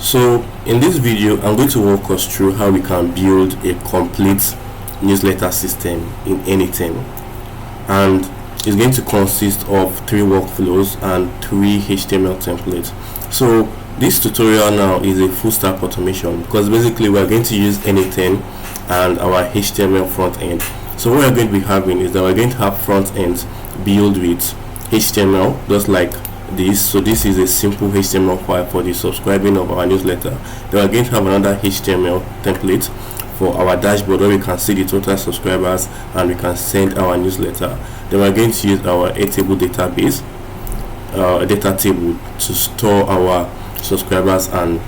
So in this video, I'm going to walk us through how we can build a complete newsletter system in n8n, and it's going to consist of 3 workflows and 3 HTML templates. So this tutorial now is a full stack automation, because basically we're going to use n8n and our HTML front end. So what we're going to be having is that we're going to have front ends built with HTML, just like this. So this is a simple HTML file for the subscribing of our newsletter. Then we're going to have another HTML template for our dashboard, where we can see the total subscribers and we can send our newsletter. Then we're going to use our Airtable database, data table, to store our subscribers and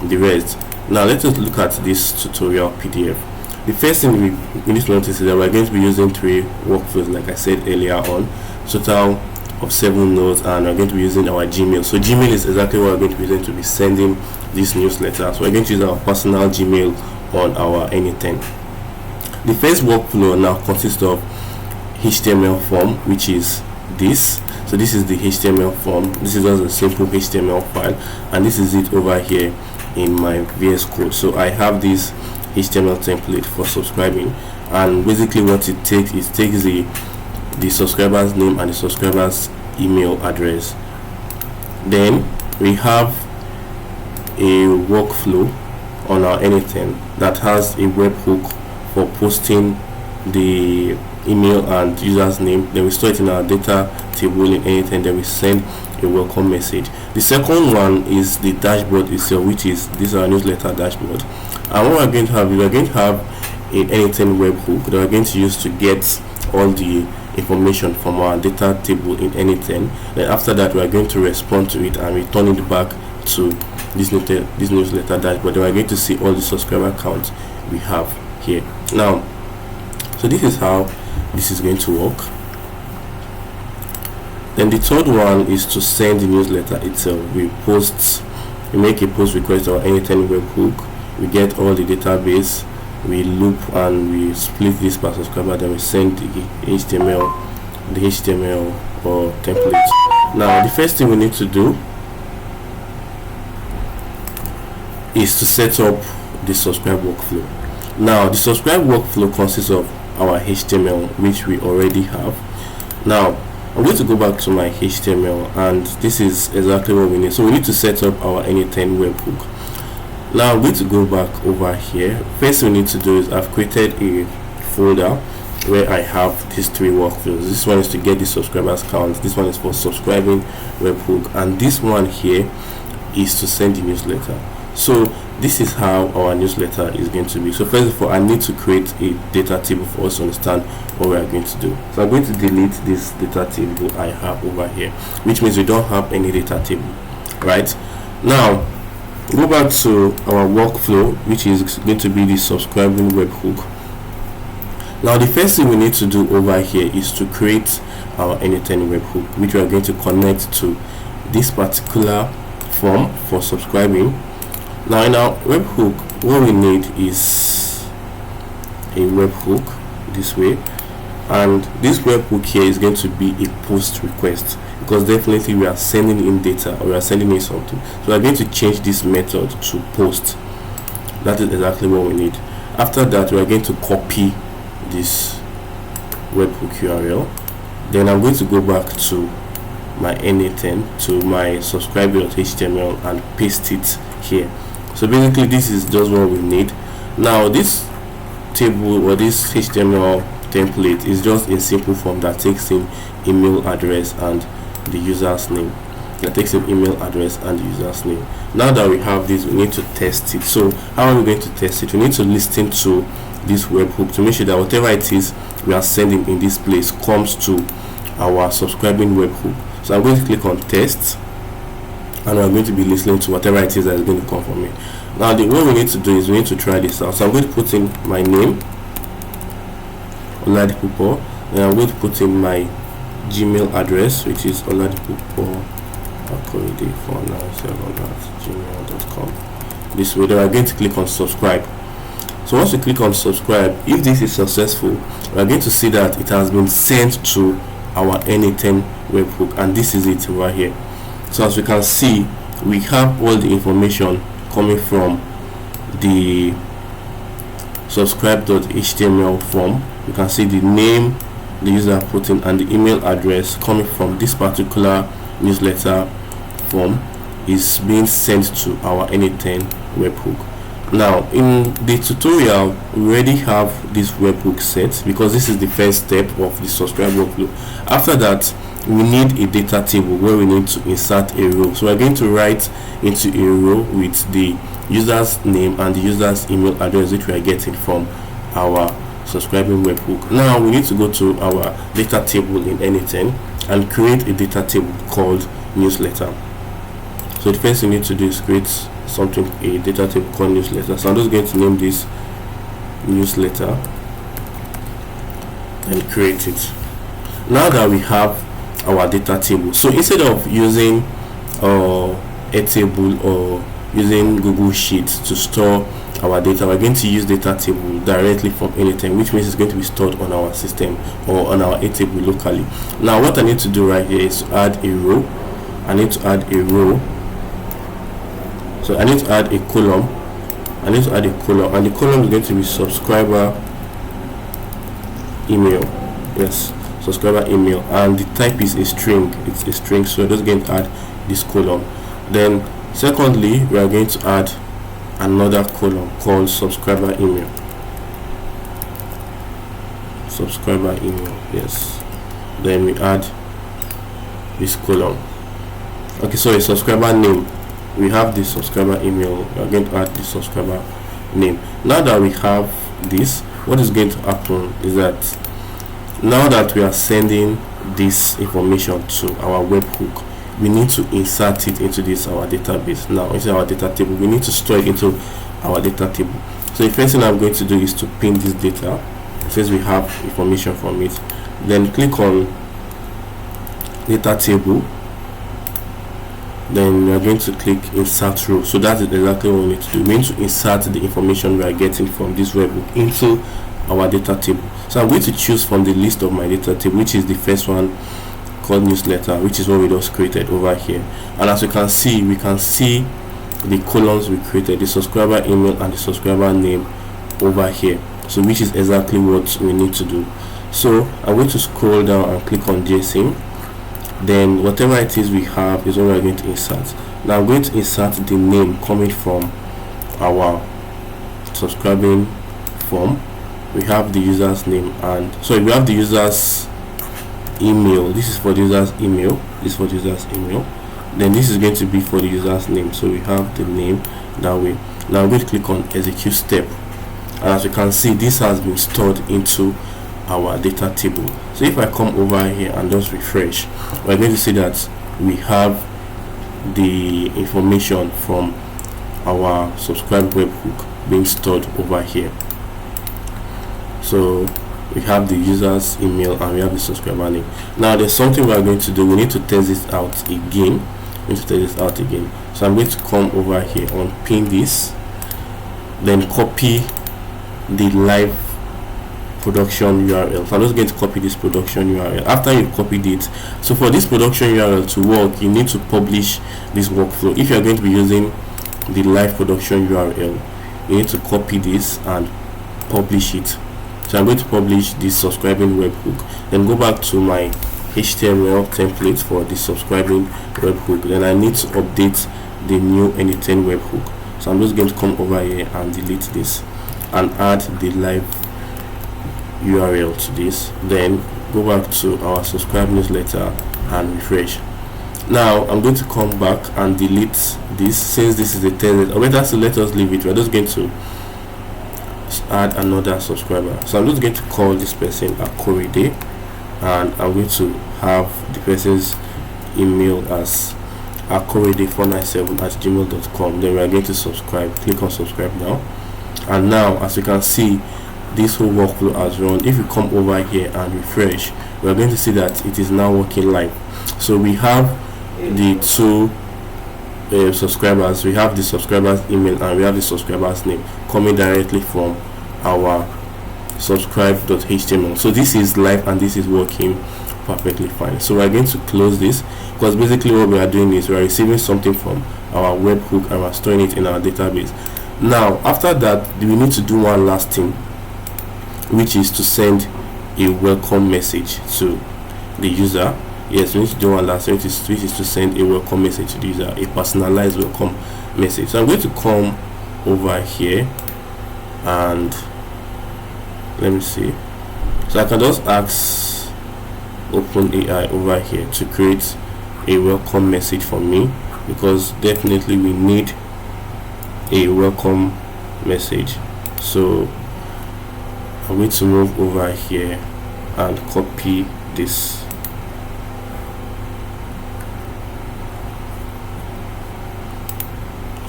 the rest. Now let us look at this tutorial PDF. The first thing we need to notice is that we're going to be using 3 workflows, like I said earlier on, total of 7 nodes, and we're going to be using our Gmail. So Gmail is exactly what we're going to be using to be sending this newsletter. So we're going to use our personal Gmail on our n8n. The first workflow now consists of HTML form, which is this. So this is the HTML form. This is just a simple HTML file, and this is it over here in my VS Code. So I have this HTML template for subscribing, and basically what it takes is the subscriber's name and the subscriber's email address. Then we have a workflow on our n8n that has a webhook for posting the email and user's name. Then we store it in our data table in n8n, then we send a welcome message. The second one is the dashboard itself, which is this our newsletter dashboard. And what we're going to have is we're going to have an n8n webhook that we're going to use to get all the information from our data table in n8n. Then after that, we are going to respond to it and return it back to this newsletter dashboard. Then we're going to see all the subscriber counts we have here. Now, so this is how this is going to work. Then the third one is to send the newsletter itself. We make a post request to our n8n webhook. We get all the database, we loop and we split this per subscriber, then we send the HTML or template. Now the first thing we need to do is to set up the subscribe workflow. Now the subscribe workflow consists of our HTML, which we already have. Now I'm going to go back to my HTML, and this is exactly what we need. So we need to set up our n8n webhook. Now I'm going to go back over here. First thing we need to do is I've created a folder where I have these 3 workflows. This one is to get the subscribers count, this one is for subscribing webhook, and this one here is to send the newsletter. So this is how our newsletter is going to be. So first of all, I need to create a data table for us to understand what we are going to do. So I'm going to delete this data table I have over here, which means we don't have any data table. Right now, go back to our workflow, which is going to be the subscribing webhook. Now the first thing we need to do over here is to create our n8n webhook, which we are going to connect to this particular form for subscribing. Now in our webhook, what we need is a webhook this way, and this webhook here is going to be a post request, because definitely we are sending in data, or we are sending in something. So we are going to change this method to post. That is exactly what we need. After that, we are going to copy this webhook URL. Then I'm going to go back to my n8n, to my subscribe.html, and paste it here. So basically this is just what we need. Now this table or this HTML template is just a simple form that takes in email address and the user's name. Now that takes an email address and the user's name. Now that we have this, we need to test it. So how are we going to test it? We need to listen to this webhook to make sure that whatever it is we are sending in this place comes to our subscribing webhook. So I'm going to click on test, and I'm going to be listening to whatever it is that is going to come from me. Now what we need to do is we need to try this out. So I'm going to put in my name, Oladipupo, and I'm going to put in my Gmail address, which is oladipupo@gmail.com. This way, then I'm going to click on subscribe. So once you click on subscribe, if this is successful, we are going to see that it has been sent to our n8n webhook, and this is it right here. So as we can see, we have all the information coming from the subscribe.html form. You can see the name the user put in and the email address coming from this particular newsletter form is being sent to our n8n webhook. Now in the tutorial we already have this webhook set because this is the first step of the subscribe workflow. After that, we need a data table where we need to insert a row. So we're going to write into a row with the user's name and the user's email address, which we are getting from our subscribing webhook. Now we need to go to our data table in n8n and create a data table called newsletter. So the first thing we need to do is create a data table called newsletter. So I'm just going to name this newsletter and create it. Now that we have our data table, so instead of using a table or using Google Sheets to store our data, we're going to use data table directly from n8n, which means it's going to be stored on our system or on our table locally. Now what I need to do right here is to add a row. I need to add a row. So I need to add a column. I need to add a column, and the column is going to be subscriber email. Yes, subscriber email, and the type is a string. It's a string, so I'm just going to add this column. Then secondly, we are going to add another column called subscriber email. Subscriber email, yes. Then we add this column. Okay, so a subscriber name. We have the subscriber email. We are going to add the subscriber name. Now that we have this, what is going to happen is that now that we are sending this information to our webhook, we need to insert it into this our database. Now into our data table, we need to store it into our data table. So the first thing I'm going to do is to pin this data since we have information from it. Then click on data table. Then we are going to click insert row. So that is exactly what we need to do. We need to insert the information we are getting from this webhook into our data table. So I'm going to choose from the list of my data table, which is the first one called newsletter, which is what we just created over here. And as you can see, we can see the columns we created, the subscriber email and the subscriber name over here. So which is exactly what we need to do. So I'm going to scroll down and click on JSON. Then whatever it is we have is what we're going to insert. Now I'm going to insert the name coming from our subscribing form. We have the user's name, and so we have the user's email. This is for the user's email. This is for the user's email. Then this is going to be for the user's name. So we have the name that way. Now I'm going to click on execute step, and as you can see, this has been stored into our data table. So if I come over here and just refresh, we're going to see that we have the information from our subscribe webhook being stored over here. So we have the user's email and we have the subscriber name. Now there's something we are going to do. We need to test this out again. So I'm going to come over here on pin this, then copy the live production URL. So I'm just going to copy this production URL. After you've copied it, so for this production URL to work, you need to publish this workflow. If you're going to be using the live production URL, you need to copy this and publish it. So I'm going to publish this subscribing webhook, then go back to my HTML template for the subscribing webhook. Then I need to update the new n8n webhook. So I'm just going to come over here and delete this and add the live URL to this. Then go back to our subscribe newsletter and refresh. Now I'm going to come back and delete this since this is a test. Or better, so let us leave it. We're just going to add another subscriber. So I'm just going to call this person Akorede, and I'm going to have the person's email as akorede497@gmail.com. Then we are going to subscribe. Click on subscribe now, and now as you can see, this whole workflow has run. If you come over here and refresh, we are going to see that it is now working live. So we have the two subscribers. We have the subscriber's email and we have the subscriber's name coming directly from our subscribe.html. So this is live and this is working perfectly fine. So we're going to close this because basically what we are doing is we are receiving something from our webhook and we're storing it in our database. Now after that, we need to do one last thing, which is to send a welcome message to the user. Yes, we need to do one last thing, which is to send a welcome message to the user, a personalized welcome message. So I'm going to come over here and let me see. So I can just ask OpenAI over here to create a welcome message for me, because definitely we need a welcome message. So I'm going to move over here and copy this.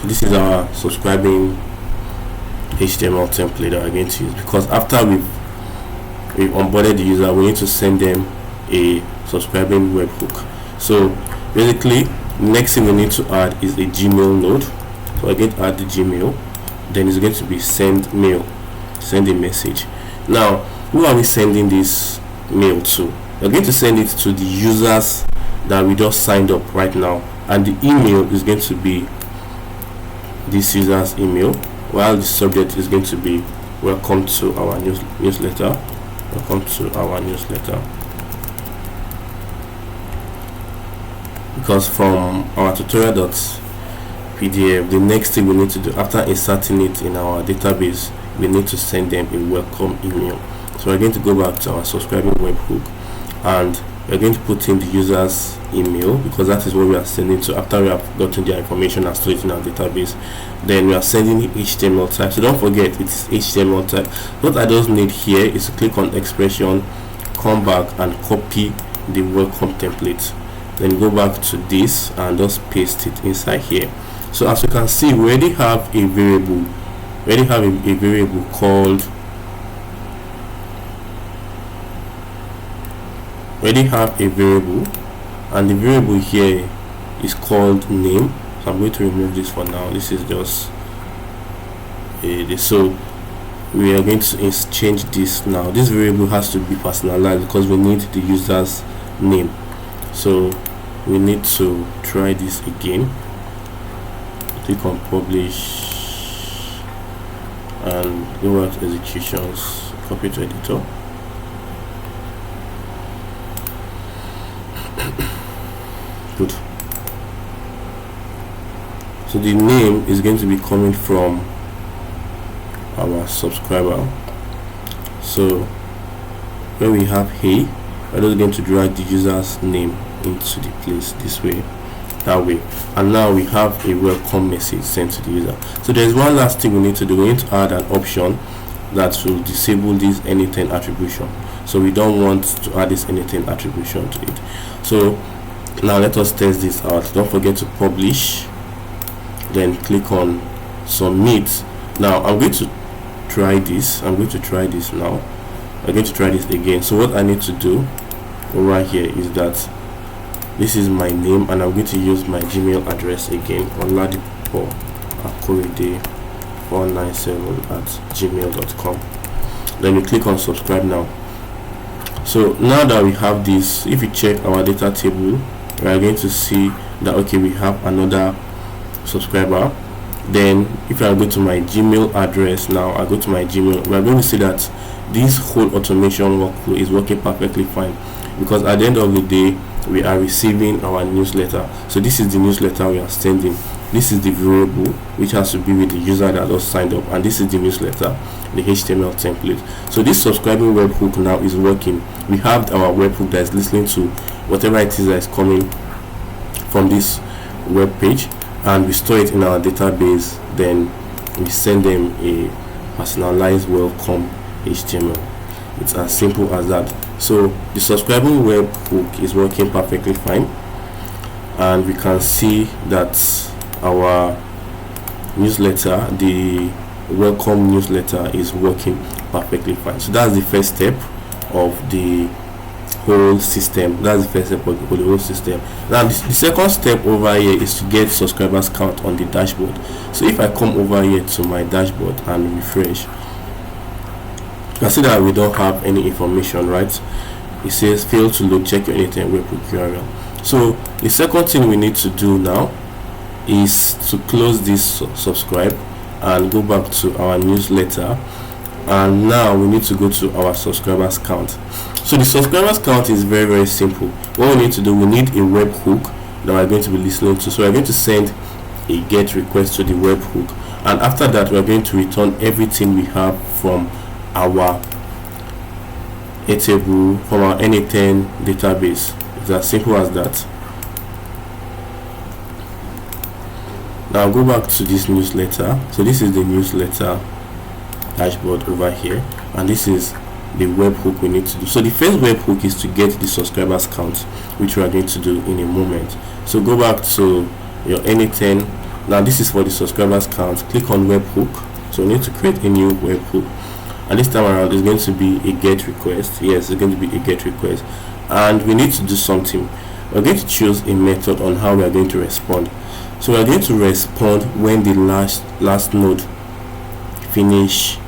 So this is our subscribing HTML template that we're going to use, because after we've onboarded the user, we need to send them a subscribing webhook. So basically, next thing we need to add is a Gmail node. So we're going to add the Gmail, then it's going to be send mail, send a message. Now who are we sending this mail to? We're going to send it to the users that we just signed up right now, and the email is going to be this user's email, while the subject is going to be welcome to our newsletter. Welcome to our newsletter. Because from our tutorial.pdf, the next thing we need to do after inserting it in our database, we need to send them a welcome email. So we're going to go back to our subscribing webhook and we're going to put in the user's email, because that is what we are sending to after we have gotten their information and stored it in our database. Then we are sending the HTML type. So don't forget, it's HTML type. What I just need here is to click on expression, come back and copy the welcome template, then go back to this and just paste it inside here. So as you can see, we already have a variable. We already have a variable called and the variable here is called name. So I'm going to remove this for now. This is just so we are going to change this now. This variable has to be personalized because we need the user's name. So we need to try this again. Click on publish and go out executions, copy to editor. Good. So the name is going to be coming from our subscriber. So when we have hey, we're just going to drag the user's name into the place this way, that way, and now we have a welcome message sent to the user. So there's one last thing we need to do. We need to add an option that will disable this n8n attribution. So we don't want to add this n8n attribution to it. So now let us test this out. Don't forget to publish, then click on submit. Now I'm going to try this. I'm going to try this now. I'm going to try this again. So what I need to do right here is that this is my name, and I'm going to use my Gmail address again, oladipo497@gmail.com. Then we click on subscribe now. So now that we have this, if you check our data table, we are going to see that okay, we have another subscriber. Then if I go to my Gmail address now, I go to my Gmail, we are going to see that this whole automation workflow is working perfectly fine, because at the end of the day we are receiving our newsletter. So this is the newsletter we are sending. This is the variable which has to be with the user that just signed up, and this is the newsletter, the HTML template. So this subscribing webhook now is working. We have our webhook that is listening to whatever it is that is coming from this web page, and we store it in our database. Then we send them a personalized welcome HTML. It's as simple as that. So the subscribing webhook is working perfectly fine, and we can see that our newsletter, the welcome newsletter, is working perfectly fine. So that's the first step of the whole system. That's the first step of the whole system. Now the second step over here is to get subscribers count on the dashboard. So if I come over here to my dashboard and refresh, you can see that we don't have any information, right? It says fail to load, check your n8n webhook URL. So the second thing we need to do now is to close this subscribe and go back to our newsletter, and now we need to go to our subscribers count. So the subscribers count is very simple. What we need to do, we need a webhook that we're going to be listening to. So we're going to send a get request to the webhook, and after that we're going to return everything we have from our table, from our n8n database. It's as simple as that. Now go back to this newsletter. So this is the newsletter dashboard over here, and this is the webhook we need to do. So the first webhook is to get the subscribers count, which we are going to do in a moment. So go back to your n8n. Now this is for the subscribers count. Click on webhook. So we need to create a new webhook, and this time around it's going to be a get request. Yes, it's going to be a get request, and we need to do something. We're going to choose a method on how we are going to respond. So we are going to respond when the last node finish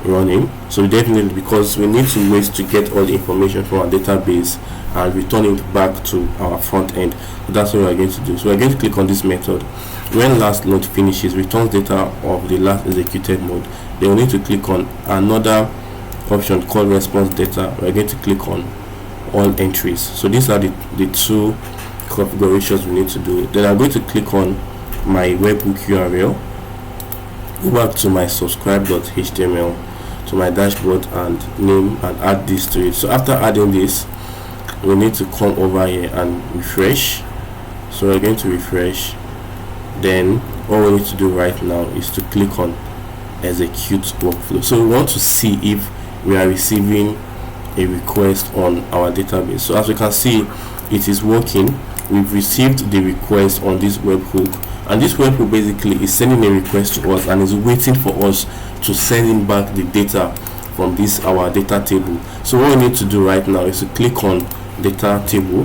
running. So definitely, because we need to wait to get all the information from our database and return it back to our front end. So that's what we are going to do. So we're going to click on this method. When last node finishes, returns data of the last executed node. Then we need to click on another option called response data. We're going to click on all entries. So these are the two configurations we need to do. Then I'm going to click on my webhook URL, go back to my subscribe.html, to my dashboard, and name and add this to it. So after adding this, we need to come over here and refresh. So we're going to refresh. Then all we need to do right now is to click on execute workflow. So we want to see if we are receiving a request on our database. So as we can see, it is working. We've received the request on this webhook, and this webhook basically is sending a request to us and is waiting for us to send in back the data from this our data table. So what we need to do right now is to click on data table,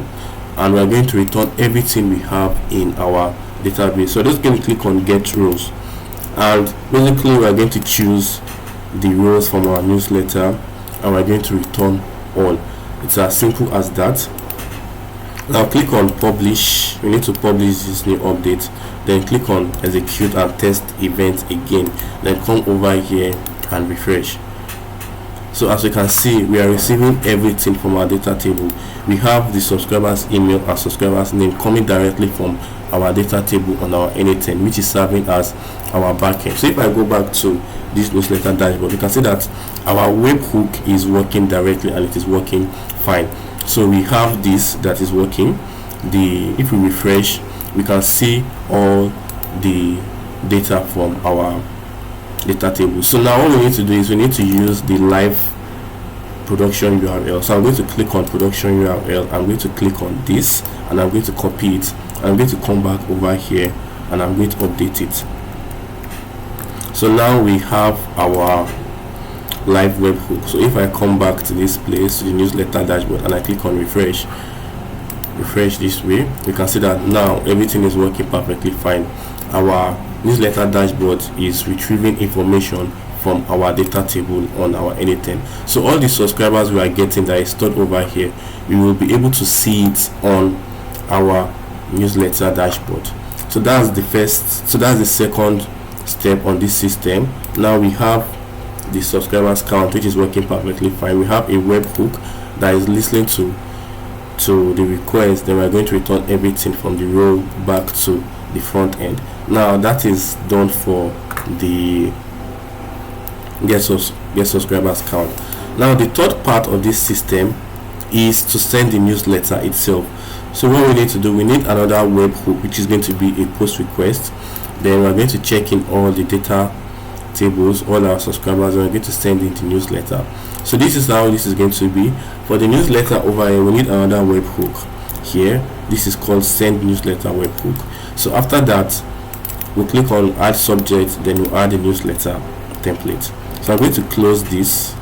and we're going to return everything we have in our database. So just going to click on get rows, and basically we're going to choose the rows from our newsletter, and we're going to return all. It's as simple as that. Now click on publish. We need to publish this new update. Then click on execute and test event again. Then come over here and refresh. So as you can see, we are receiving everything from our data table. We have the subscribers email and subscribers name coming directly from our data table on our n8n, which is serving as our backend. So if I go back to this newsletter dashboard, you can see that our webhook is working directly and it is working fine. So we have this that is working. If we refresh, we can see all the data from our data table. So now all we need to do is we need to use the live production URL. So I'm going to click on production URL. I'm going to click on this, and I'm going to copy it. I'm going to come back over here, and I'm going to update it. So now we have our live webhook. So if I come back to this place, to the newsletter dashboard, and I click on refresh this way, you can see that now everything is working perfectly fine. Our newsletter dashboard is retrieving information from our data table on our n8n. So all the subscribers we are getting that is stored over here, we will be able to see it on our newsletter dashboard. So that's the second step on this system. Now we have the subscribers count, which is working perfectly fine. We have a webhook that is listening to the request. Then we're going to return everything from the row back to the front end. Now that is done for the get subscribers count. Now the third part of this system is to send the newsletter itself. So what we need to do, we need another webhook, which is going to be a post request. Then we're going to check in all the data tables, all our subscribers, and we're going to send it the newsletter. So this is how this is going to be. For the newsletter over here, we need another webhook here. This is called send newsletter webhook. So after that, we'll click on add subject, then we'll add the newsletter template. So I'm going to close this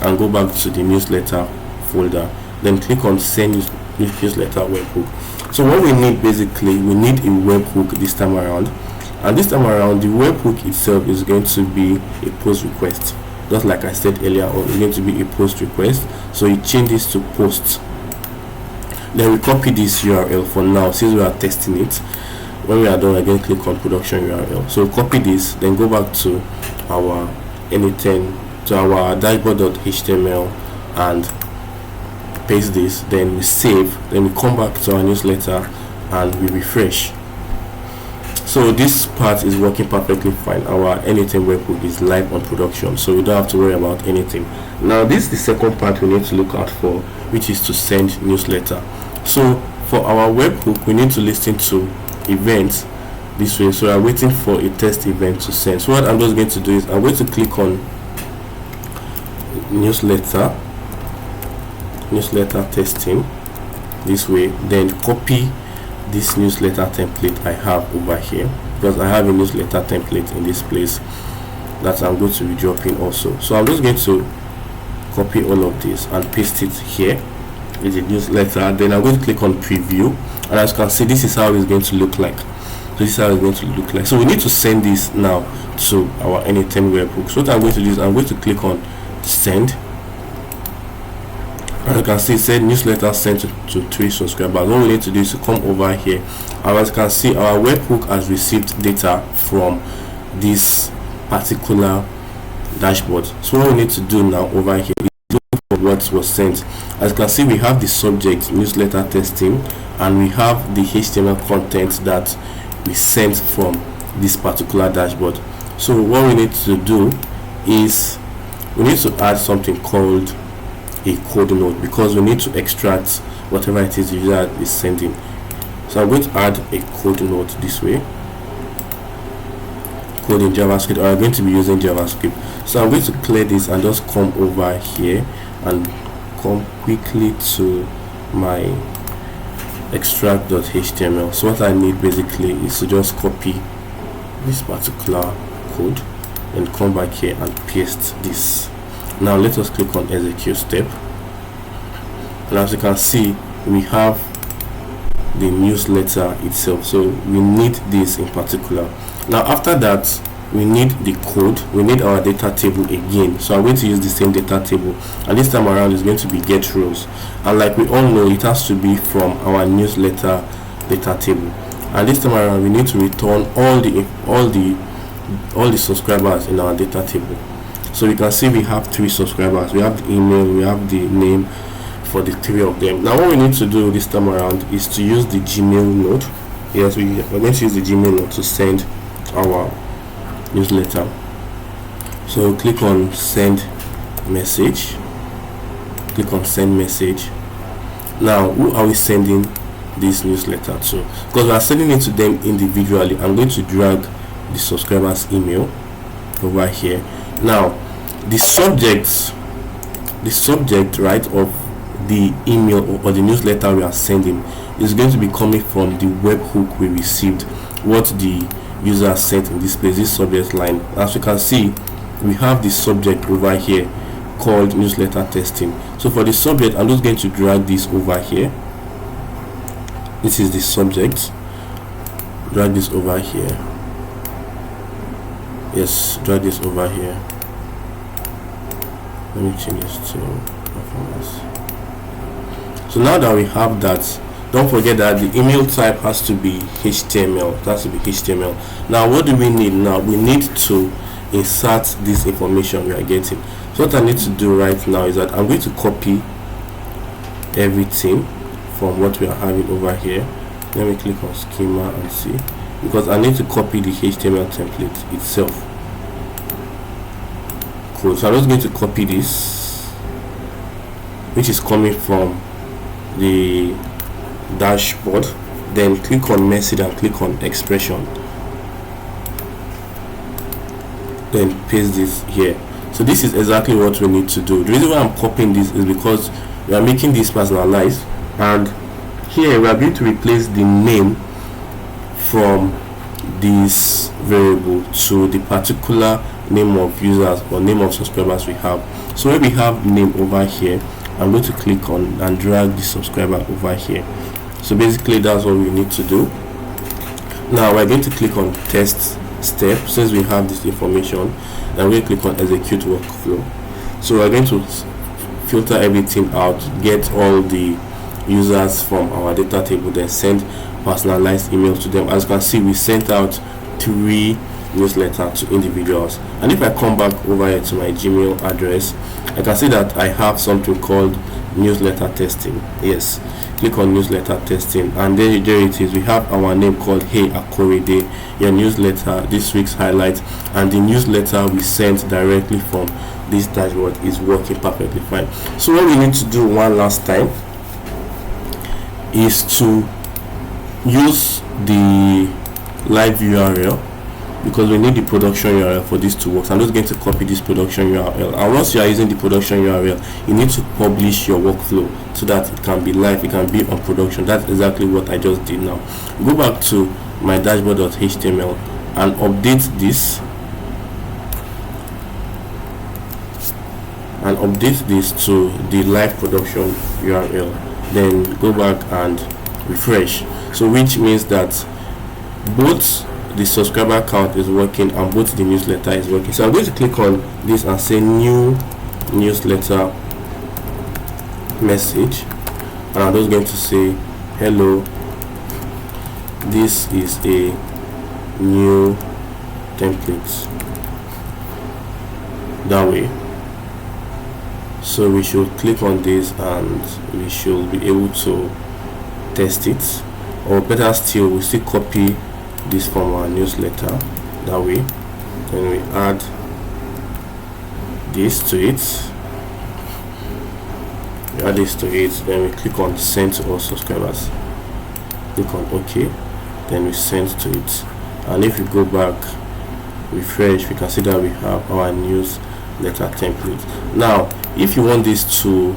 and go back to the newsletter folder, then click on send newsletter webhook. So what we need, basically, we need a webhook this time around, and this time around the webhook itself is going to be a post request. Just like I said earlier on, it's going to be a post request. So you change this to post, then we copy this URL for now since we are testing it. when we are done, we're going to click on production URL. So copy this, then go back to our n8n, to our dashboard.html, and paste this. Then we save, then we come back to our newsletter and we refresh. So this part is working perfectly fine. Our n8n webhook is live on production, so we don't have to worry about anything. Now this is the second part we need to look out for, which is to send newsletter. So for our webhook, we need to listen to events this way. So I'm waiting for a test event to send. So what I'm just going to do is I'm going to click on newsletter testing this way, then copy this newsletter template I have over here, because I have a newsletter template in this place that I'm going to be dropping also. So I'm just going to copy all of this and paste it here in the newsletter. Then I'm going to click on preview, and as you can see, this is how it's going to look like. So this is how it's going to look like. So we need to send this now to our n8n webhook. So what I'm going to do is I'm going to click on send, and you can see it said newsletter sent to 3 subscribers. What we need to do is to come over here, and as you can see, our webhook has received data from this particular dashboard. So what we need to do now over here is look for what was sent. As you can see, we have the subject newsletter testing, and we have the HTML content that we sent from this particular dashboard. So what we need to do is we need to add something called a code node, because we need to extract whatever it is the user is sending. So I'm going to add a code node this way, code in JavaScript, or I'm going to be using JavaScript. So I'm going to clear this and just come over here and come quickly to my extract.html. So what I need basically is to just copy this particular code and come back here and paste this. Now let us click on execute step, and as you can see, we have the newsletter itself. So we need this in particular. Now after that, we need the code, we need our data table again. So I'm going to use the same data table, and this time around is going to be get rows, and like we all know, it has to be from our newsletter data table. And this time around, we need to return all the subscribers in our data table. So you can see we have 3 subscribers. We have the email, we have the name for the 3 of them. Now what we need to do this time around is to use the Gmail node. Yes, we're going to use the Gmail node to send our newsletter. So click on send message, click on send message. Now who are we sending this newsletter to? Because we are sending it to them individually, I'm going to drag the subscriber's email over here. Now the subject right of the email or the newsletter we are sending is going to be coming from the webhook we received, what the user sent in this place, this subject line. As you can see, we have the subject over here called newsletter testing. So for the subject, I'm just going to drag this over here. This is the subject. Drag this over here. Yes, drag this over here. Let me change this to performance. So now that we have that, don't forget that the email type has to be HTML. It has to be HTML. Now what do we need now? We need to insert this information we are getting. So what I need to do right now is that I'm going to copy everything from what we are having over here. Let me click on schema and see, because I need to copy the HTML template itself. Cool. So I'm just going to copy this, which is coming from the dashboard. Then click on message and click on expression, then paste this here. So this is exactly what we need to do. The reason why I'm copying this is because we are making this personalized, and here we are going to replace the name from this variable to the particular name of users or name of subscribers we have. So where we have name over here, I'm going to click on and drag the subscriber over here. So basically that's what we need to do. Now we're going to click on test step. Since we have this information, then we're going to click on execute workflow. So we're going to filter everything out, get all the users from our data table, then send personalized email to them. As you can see, we sent out 3 newsletter to individuals. And if I come back over here to my Gmail address, I can see that I have something called newsletter testing. Yes, click on newsletter testing, and then there it is. We have our name called Hey Akorede, your newsletter, this week's highlight, and the newsletter we sent directly from this dashboard is working perfectly fine. So what we need to do one last time is to use the live URL, because we need the production URL for this to work. So I'm just going to copy this production URL, and once you are using the production URL, you need to publish your workflow so that it can be live, it can be on production. That's exactly what I just did now. Go back to my dashboard.html and update this, to the live production URL. Then go back and refresh, so which means that both the subscriber count is working and both the newsletter is working. So I'm going to click on this and say new newsletter message, and I'm just going to say hello, this is a new template, that way. So we should click on this and we should be able to test it, or better still, we still copy this from our newsletter, that way. Then we add this to it, then we click on send to all subscribers, click on OK, then we send to it, and if we go back, refresh, we can see that we have our newsletter template. Now if you want this to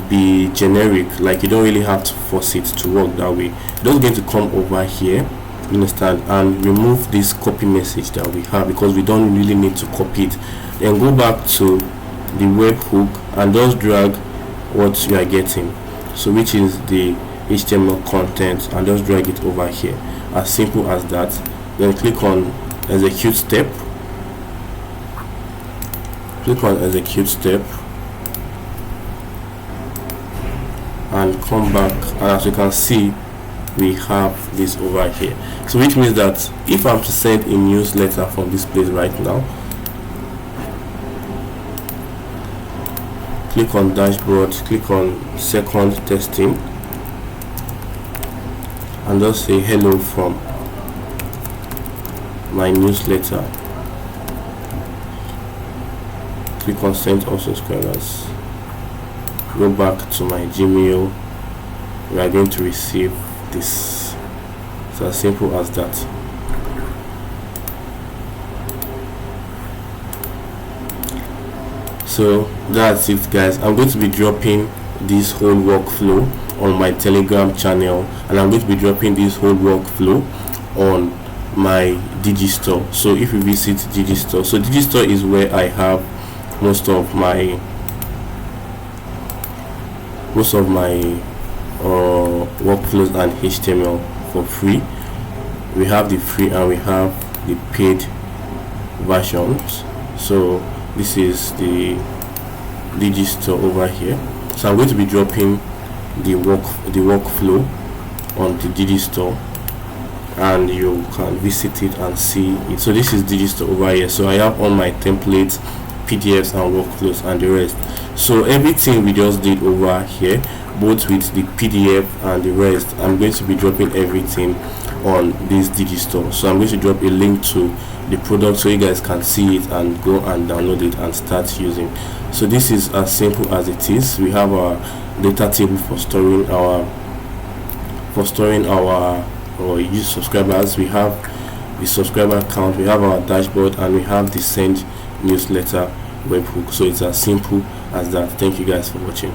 be generic, like you don't really have to force it to work that way, you're just going to come over here, understand, and remove this copy message that we have, because we don't really need to copy it. Then go back to the webhook and just drag what you are getting, so which is the HTML content, and just drag it over here, as simple as that. Then click on execute step, and come back, and as you can see, we have this over here. So which means that if I'm to send a newsletter from this place right now, click on dashboard, click on second testing, and just say hello from my newsletter, click on send all subscribers, go back to my Gmail, we are going to receive this. It's as simple as that. So that's it, guys. I'm going to be dropping this whole workflow on my Telegram channel, and I'm going to be dropping this whole workflow on my DigiStore. So if you visit DigiStore, so DigiStore is where I have most of my workflows and HTML for free. We have the free and we have the paid versions. So this is the DigiStore over here. So I'm going to be dropping the workflow on the DigiStore, and you can visit it and see it. So this is DigiStore over here. So I have all my templates, PDFs and workflows and the rest. So everything we just did over here, both with the PDF and the rest, I'm going to be dropping everything on this DigiStore. So I'm going to drop a link to the product so you guys can see it and go and download it and start using. So this is as simple as it is. We have our data table for storing our user subscribers. We have the subscriber count, we have our dashboard, and we have the send newsletter webhook. So it's as simple as that. Thank you guys for watching.